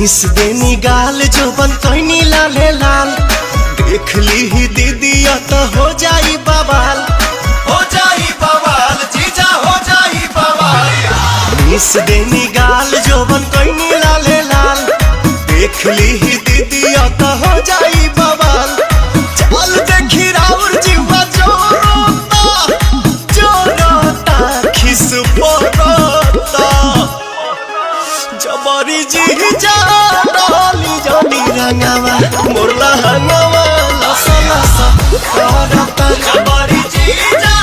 Miss देनी गाल जो बन कहनी लाले लाल देख ली ही दीदी तो हो जाई बवाल जीजा हो जाई बवाल। मिस देनी गाल जो बन कहनी लाले लाल देख ली ही दीदी तो हो जाई बवाल। चल देखी राउर जीवा जोरोता खिस पोरोता जबरी जीजा डाली जानी रंगावा मोरला हंगावा लसा लसा करता जबरी जीजा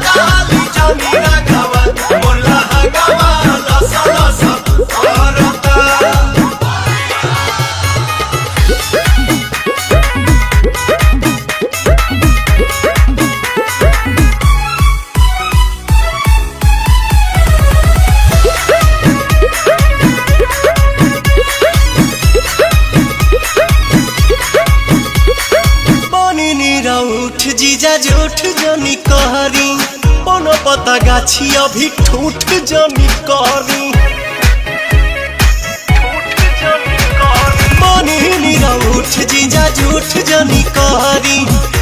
डाली जानी रंगावा मोरला हंगावा लसा लसा करता। उठ जीजा जूठ जनी कहरी कोनो पता गाछी अभी ठूठ जनी करी उठ जीजा जूठ जनी कहरी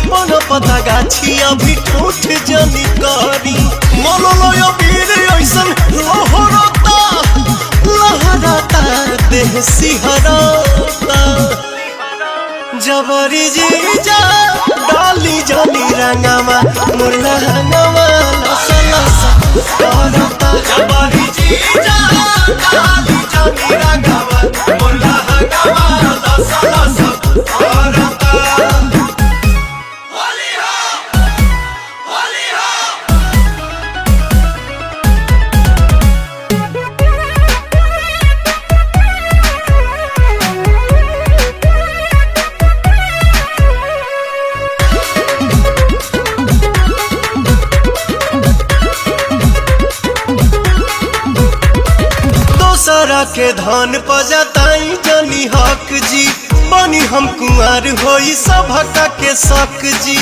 कोनो पता गाछी अभी ठूठ जनी करी मनोलय वीर ऐसन लहरता लहरता देह सिहरता जबरी जीजा डाली जानी रंगावा मुरला हंगावा लसा लसा करता जबरी जीजा डाली जानी रंगावा मुरला हंगावा लसा लसा करता। होली हो होली हो दोसरा के धन पजताई जनी हक जी बनी हम कुंवर होई सभका के शक जी।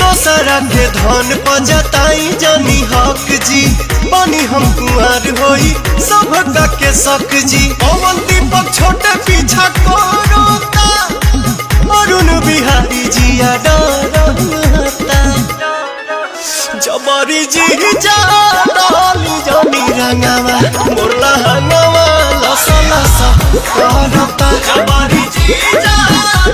दोसरा के धन पजताई जनी हक जी बनी हम कुंवर होई सभका के शक जी। पवन दीपक छोटे पीछा करता अरुण बिहारी जिया डरता जबरी जीजा डाली जानी रंगावा मोरला हंगावा लसा लसा करता जबरी जीजा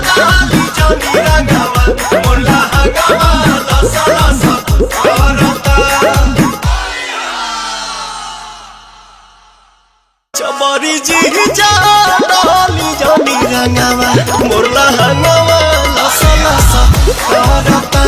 डाली जानी रंगावा मोरला हंगावा लसा लसा करता जबरी जीजा डाली जानी रंगावा मोरला हंगावा लसा लसा करता।